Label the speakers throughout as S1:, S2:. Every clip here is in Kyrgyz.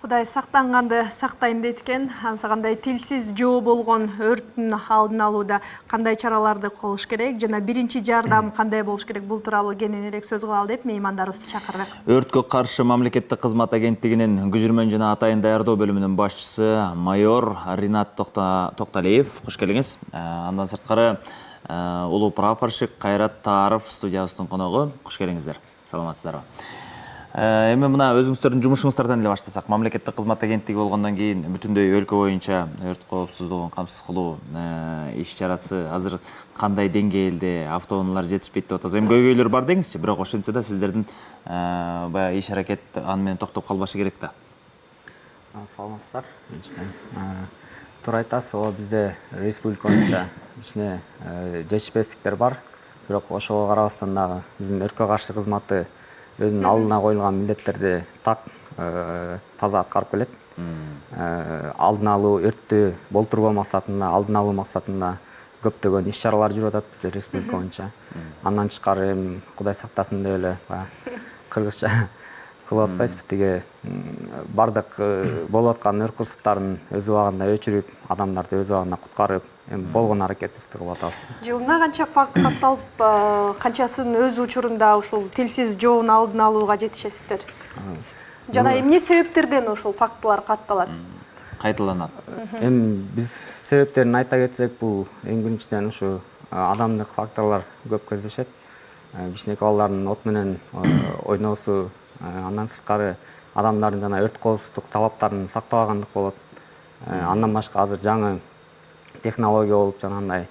S1: Кудай сактанганды сактайм дейт экен. Анса кандай тилсиз жоо болгон өрттүн алдын алууда кандай чараларды колуш керек жана биринчи жардам кандай болуш керек, бул тууралуу кененирээк сөз кылалы деп меймандарыбызды чакырдык.
S2: Өрткө каршы мамлекеттик кызмат агенттигинин көчүрмөн жана атайын даярдоо бөлүмүнүн башчысы майор Ринат Токталиев, кош келиңиз. Андан сырткары улуу прапорщик Кайрат Тааров студиябыздын коногу. Кош келиңиздер. Саламатсыздарбы? Эми мына өзүңүздөрдүн жумушуңуздардан эле баштасак, мамлекеттик кызмат агенттиги болгондон кийин бүтүндөй өлкө боюнча өрт коопсуздугун камсыз кылуу иш чарасы азыр кандай деңгээлде, автоунаалар жетишпейт деп атабыз. Эми көйгөйлөр бар деңизчи, бирок ошентсе да сиздердин баягы иш аракет аны менен токтоп калбашы керек да.
S3: Саламатсыздар. Туура айтасыз, ооба бизде республика боюнча кичине жетишпестиктер бар. Бирок ошого карабастан дагы биздин өрткө каршы кызматы өзүнүн алдына коюлган милдеттерди так таза аткарып келет. Алдын алуу, өрттү болтурбоо максатында, алдын алуу максатында көптөгөн иш чаралар жүрүп атат бизде республика боюнча. Андан тышкары эми Кудай сактасын деп эле кыргызча кылып атпайсызбы, тиги бардык болуп аткан өрт кырсыктарын өз убагында өчүрүп, адамдарды өз убагында куткарып, эми болгон аракетибизди кылып атабыз.
S1: Жылына канча факт катталып, канчасын өз учурунда ушул тилсиз жоонун алдын алууга жетишесиздер? Жана эмне себептерден ушул фактылар катталат?
S2: Кайталанат.
S3: Эми биз себептерин айта кетсек, бул эң биринчиден ушу адамдык факторлор көп кездешет. Кичинекей балдардын от менен ойносу, андан сырткары адамдардын жана өрт коопсуздук талаптарын сактабагандык болот. Андан башка азыр жаңы технология болуп жанагындай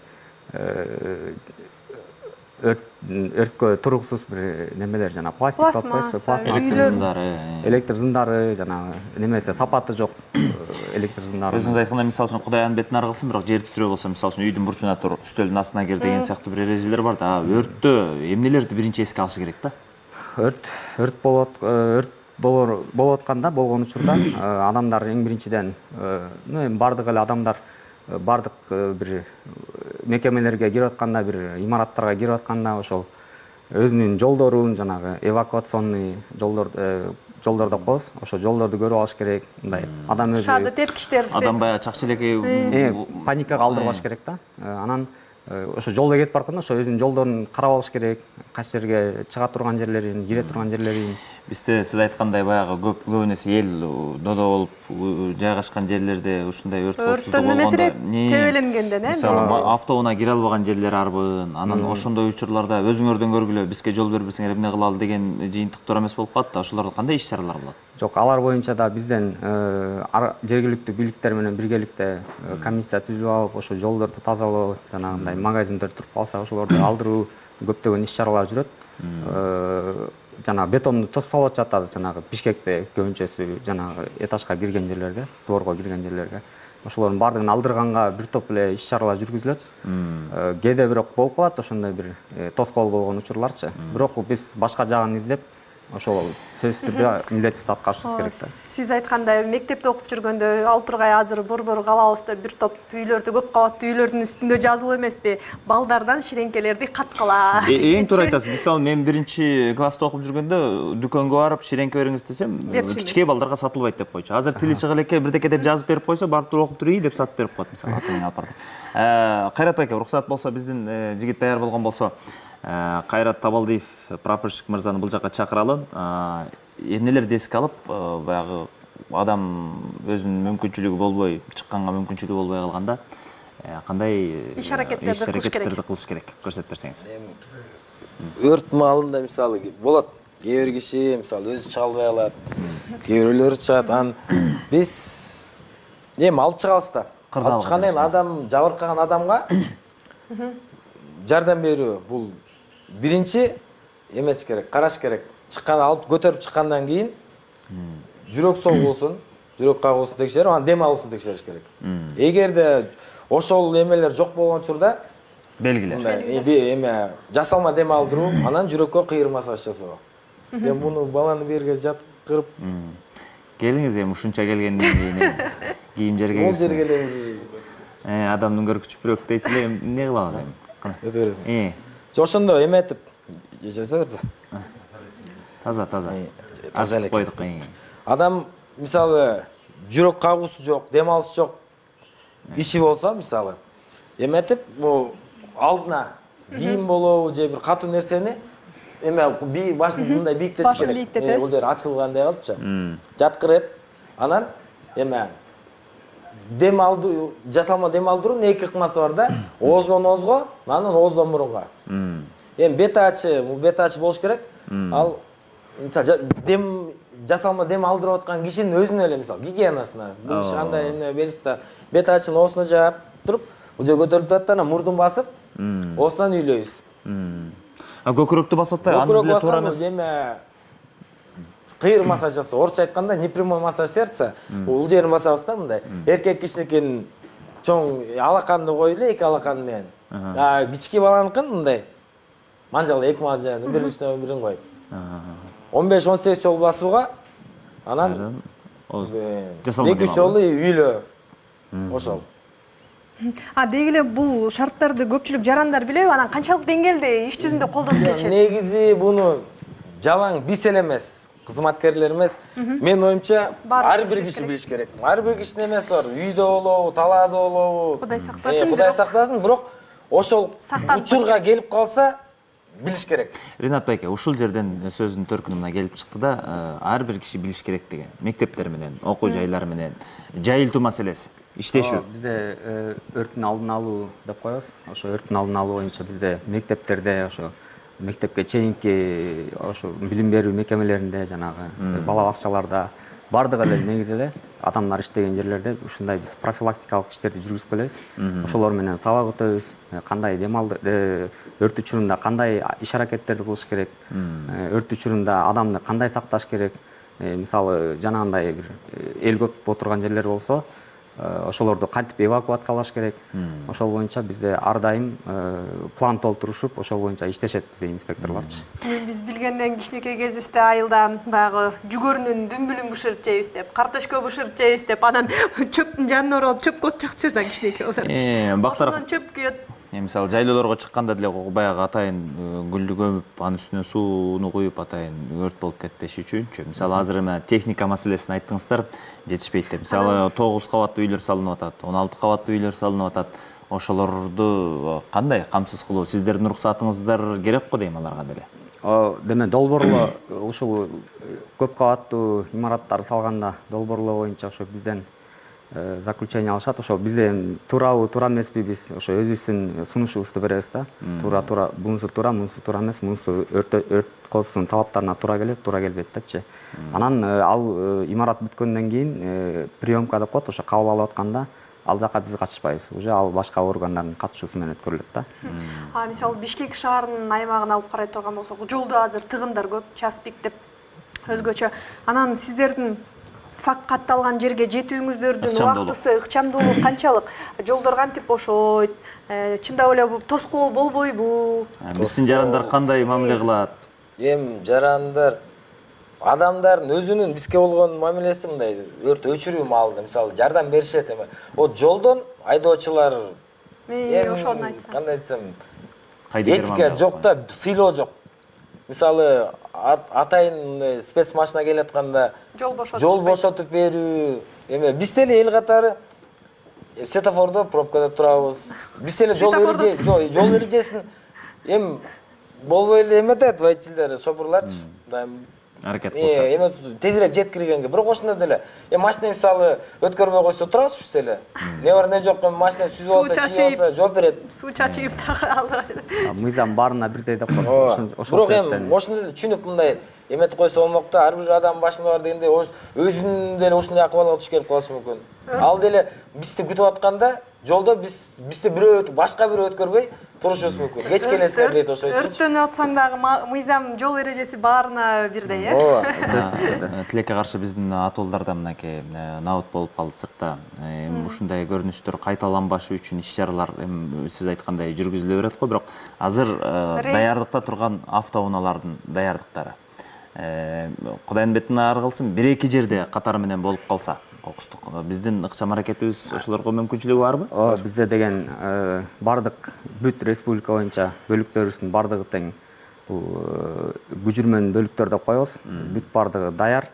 S3: өрткө туруксуз бир немелер жана пластик деп атпайсызбы, пластмасса, электр зындары, жана немесе сапаты жок электр зындары.
S2: Өзүңүз айткандай, мисалы үчүн Кудай анын бетин ары кылсын, бирок жер титирөө болсо, мисалы үчүн үйдүн бурчуна тур, үстөлдүн астына кир деген сыяктуу бир эрежелер бар да. Өрттө эмнелерди биринчи эске алыш керек да?
S3: Өрт болуп атканда, болгон учурда адамдар эң биринчиден, эми бардык эле адамдар бардык бир мекемелерге кирип атканда, бир имараттарга кирип атканда ошол өзүнүн жолдорун, жанагы эвакуационный жолдор деп коебуз, ошо жолдорду көрүп алыш керек. Мындай адам өзү
S1: Шарды тепкичтер,
S2: адам баягы чакчелекей
S3: паникага алдырбаш керек да. Анан ошо жолдо кетип баратканда ошо өзүнүн жолдорун карап алыш керек, кайсы жерге чыга турган жерлерин, кире турган жерлерин.
S2: Бизде сиз айткандай баягы көбүнесе эл додо болуп жайгашкан жерлерде ушундай өрт коопсуздугу болгондо
S1: тебеленгенден,
S2: мисалы автоунаа кире албаган жерлер арбын, анан ошондой учурларда өзүңөрдөн көргүлө бизге жол бербесеңер эмне кылалы деген жыйынтыктар эмес болуп калат да. Ошолордо кандай иш чаралар болот?
S3: Жок, алар боюнча да бизден жергиликтүү бийликтер менен биргеликте комиссия түзүп алып, ошо жолдорду тазалоо, жанагындай магазиндер туруп калса ошолорду алдыруу, көптөгөн иш чаралар жүрөт. Жана бетонду тостолоп жатат, жанагы Бишкекте көбүнчөсү жанагы этажга кирген жерлерде, дворго кирген жерлерге. Ошолордун баардыгын алдырганга бир топ эле иш чаралар жүргүзүлөт. Кээде бирок болуп калат ошондой бир тоскоол болгон учурларчы. Бирок биз башка жагын издеп, ошол сөзсүз түрдө милдетибизди аткарышыбыз керек да.
S1: Сиз айткандай, мектепте окуп жүргөндө ал тургай азыр борбор калабызда бир топ үйлөрдү, көп кабаттуу үйлөрдүн үстүндө жазылуу эмеспи? Балдардан ширеңкелерди каткыла.
S2: Эң туура айтасыз. Мисалы, мен биринчи класста окуп жүргөндө дүкөнгө барып ширеңке бериңиз десем, кичинекей балдарга сатылбайт деп койчу. Азыр тили чыга элекке бирдеке деп жазып берип койсо, барып туруп окуп туруу деп сатып берип коет, мисалы, ата-эне алып барып. Кайрат байке, уруксат болсо, биздин жигит даяр болгон болсо, Кайрат Табалдиев прапорщик мырзаны бул жака чакыралы. Эмнелерди эске алып, баягы адам өзүнүн мүмкүнчүлүгү болбой, чыкканга мүмкүнчүлүгү болбой калганда кандай иш аракеттерди кылыш керек? Көрсөтүп берсеңиз.
S4: Өрт маалында мисалы болот. Кээ бир киши мисалы өзү чыга албай калат, кээ бирөөлөр чыгат. Биз эми алып чыгабыз да. Алып чыккандан кийин адам жабыркаган адамга жардам берүү бул биринчи эмес керек, караш керек. Чыккан алып көтөрүп чыккандан кийин жүрөк согуусун, жүрөк кагуусун текшерип, анан дем алуусун текшериш керек. Эгерде ошол эмелер жок болгон учурда
S2: белгилер.
S4: Эме жасалма дем алдыруу, анан жүрөккө кыйыр массаж жасоо. Эми муну баланы берге жаткырып
S2: келиңиз, эми ушунча келгенден кийин кийим жерге
S4: ол жерге эле
S2: адамдын көркүчү бирок дейт эле, эмне кылабыз эми?
S4: Өтө бересиң. Ошондо эметип жасадыр да.
S2: Таза. Таза элек койдук.
S4: Адам мисалы жүрөк кагуусу жок, дем алышы жок иши болсо мисалы эметип бул алдына кийим болобу же бир катуу нерсени башын мындай бийиктетиш
S1: Башын
S4: керек.
S1: бийиктетесиз.
S4: Бул жер ачылгандай калыпчы. Жаткырып, анан дем алдыруу, жасалма дем алдыруунун эки ыкмасы бар да. Оозунан оозго, анан ооздон мурунга. Бет ачы болуш керек. Ал мисалы жасалма дем алдырып аткан кишинин өзүнө эле мисалы гигиенасына бул иш кандай эме бериши да бет ачын оосуна жаап туруп, бул жер көтөрүлүп атат да, анан мурдун басып, оосунан үйлөйбүз.
S2: Көкүрөктү басып атпайбы?
S4: Көкүрөк туура эмес. Кыйыр массаж жасоо, орусча айтканда непрямой массаж сердца. Бул жерин басабыз да мындай. Эркек кишиникин чоң алаканды коюп эле, эки алакан менен. Кички баланыкын мындай манжалы эки манжаны бир үстүнө бирин коюп. 15-18 жолу басууга, анан 2-3 жолу үйлөө. Ошол.
S1: Деги эле бул шарттарды көпчүлүк жарандар билеби? Анан канчалык деңгээлде иш жүзүндө колдонуп келишет?
S4: Негизи буну жалаң биз эле эмес, кызматкерлер эмес. Менин оюмча ар бир киши билиш керек. Ар бир кишинин эмеси бар. Үйдө болобу, талаада болобу.
S1: Кудай сактасын.
S4: Кудай сактасын, бирок ошол учурга келип калса билиш керек.
S2: Ринат байке, ушул жерден сөздүн төркүнү келип чыкты да, ар бир киши билиш керек деген. Мектептер менен, окуу жайлар менен жайылтуу маселеси, иштешүү.
S3: Бизде өрттүн алдын алуу деп коебуз. Ошо өрттүн алдын алуу боюнча бизде мектептерде, ошо мектепке чейинки ошо билим берүү мекемелеринде, жанагы бала бакчаларда бардыгы эле негизи эле адамдар иштеген жерлерде ушундай биз профилактикалык иштерди жүргүзүп келебиз. Ошолор менен сабак өтөбүз. Кандай өрт учурунда кандай иш аракеттерди кылыш керек, өрт учурунда адамды кандай сакташ керек. Мисалы жанагындай бир эл көп отурган жерлер болсо, ошолорду кантип эвакуациялаш керек. Ошол боюнча бизде ар дайым план толтурушуп, ошол боюнча иштешет бизде инспекторлорчу.
S1: Биз билгенден кичинекей кезибизде айылда баягы жүгөрүнүн дүмбүлүн бышырып жейбиз деп, картошка бышырып жейбиз деп, анан чөптүн жанына барып чөпкө от жакчыбыз да кичинекей болсочу.
S2: Бактар
S1: чөп күйөт.
S2: Мисалы жайлоолорго чыкканда деле баягы атайын гүлдү көмүп, анын үстүнө сууну куюп атайын өрт болуп кетпеш үчүнчү. Мисалы азыр эме техника маселесин айттыңыздар, жетишпейт деп. Мисалы 9 кабаттуу үйлөр салынып атат, 16 кабаттуу үйлөр салынып атат. Ошолорду кандай камсыз кылуу? Сиздердин уруксатыңыздар керек го дейм аларга деле.
S3: Деме долбоорлоо ушул көп кабаттуу имараттарды салганда долбоорлоо боюнча ошо бизден заключение алышат. Ошо бизде туурабы, туура эмеспи, биз ошо өзүбүздүн сунушубузду беребиз да. Туура, мунусу туура эмес, мунусу өрт коопсуздугунун талаптарына туура келет, туура келбейт депчи. Анан ал имарат бүткөндөн кийин приемка деп коет, ошо кабыл алып атканда ал жака биз катышпайбыз. Уже ал башка органдардын катышуусу менен өткөрүлөт да.
S1: Мисалы Бишкек шаарынын аймагын алып карай турган болсок, жолдо азыр тыгындар көп, час пик деп өзгөчө. Анан сиздердин факт катталган жерге жетүүңүздөрдүн убактысы, ыкчамдуулугу канчалык? Жолдор кантип бошойт? Чындап эле бул тоскоол болбойбу?
S2: Биздин жарандар кандай мамиле кылат?
S4: Жарандар адамдардын өзүнүн бизге болгон мамилеси мындай өрт өчүрүү маалында мисалы жардам беришет эме. Жолдон айдоочулар
S1: ошону айтсам.
S4: Кандай айтсам, этика жок да, сыйлоо жок. Мисалы атайын спецмашина келатканда жол бошотуп берүү, эме биз деле эл катары светофордо пробкада турабыз. Биз деле жол эрежесин болбой эле эметет водительдер, шопурларчы.
S2: Аракет кылышат.
S4: Тезирээк жеткиргенге. Бирок ошондо деле машина мисалы өткөрбөй койсо турабыз биз деле. Не бар не жок, машина сүзүп алса, чийип алса жооп берет.
S1: Суу чачып дагы алдыга.
S3: Мыйзам баарына бирдей деп коет.
S4: Бирок ошондо деле түшүнүп мындай эметип койсо болмок да, ар бир адам башында бар дегенде өзүнүн деле ушундай акыбалга туш келип калышы мүмкүн. Ал деле бизди күтүп атканда жолдо бизди бирөө башка бирөө өткөрбөй турушубуз мүмкүн. Кеч келесиңер дейт ошол үчүн. Өрттөнүп атсаң дагы мыйзам, жол эрежеси баарына бирдей,
S2: Тилекке каршы биздин атууларда мынакей набыт болуп калдык да. Ушундай көрүнүштөр кайталанбашы үчүн иш-чаралар сиз айткандай жүргүзүлө берет го, бирок азыр даярдыкта турган автоунаалардын даярдыктары Кудайдын бетине ар кылсын, 1-2 жерде катары менен болуп калса кокустук. Биздин ыкчам аракетибиз ошолорго мүмкүнчүлүгү барбы?
S3: Бизде деген бардык бүт республика боюнча бөлүктөрүбүздүн бардыгы тең. Бул көчүрмөнүн бөлүктөр деп коебуз. Бүт бардыгы даяр.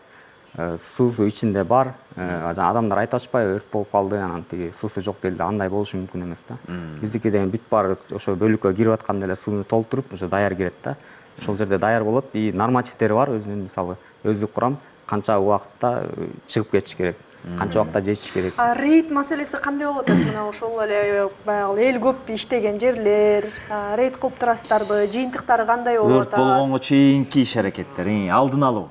S3: суусу ичинде бар. Жана адамдар айтып атышпайбы, өрт болуп калды, анан тиги суусу жок делди, андай болушу мүмкүн эмес да. Биздики деген бүт баары ошо бөлүккө кирип атканда эле сууну толтуруп, ошо даяр кирет да. Ошол жерде даяр болот, и нормативдери бар өзүнүн, мисалы өздүк курам канча убакытта чыгып кетиш керек, канча убакытта жетиш керек.
S1: Рейд маселеси кандай болуп атат? Мына ошол эле баягы эл көп иштеген жерлер, рейд кылып турасыздарбы? Жыйынтыктары кандай болуп
S2: Өрт
S1: атат?
S2: болгонго чейинки иш аракеттер, алдын алуу.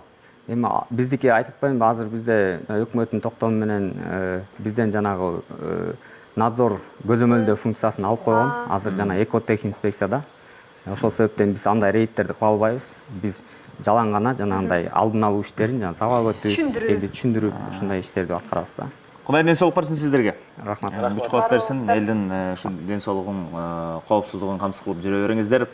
S3: Эми биздики айтып атпаймынбы, азыр бизде өкмөттүн токтому менен бизден жанагы надзор көзөмөлдөө функциясын алып койгон. Азыр жана экотех инспекцияда. Ошол себептен биз андай рейдтерди кыла албайбыз. Биз жалаң гана жанагындай алдын алуу иштерин, жана сабак өтүп, элди түшүндүрүп, ушундай иштерди аткарабыз да.
S2: Кудай ден соолук берсин сиздерге.
S3: Рахмат.
S2: Күч кубат берсин, элдин ушу ден соолугун, коопсуздугун камсыз кылып жүрө бериңиздер.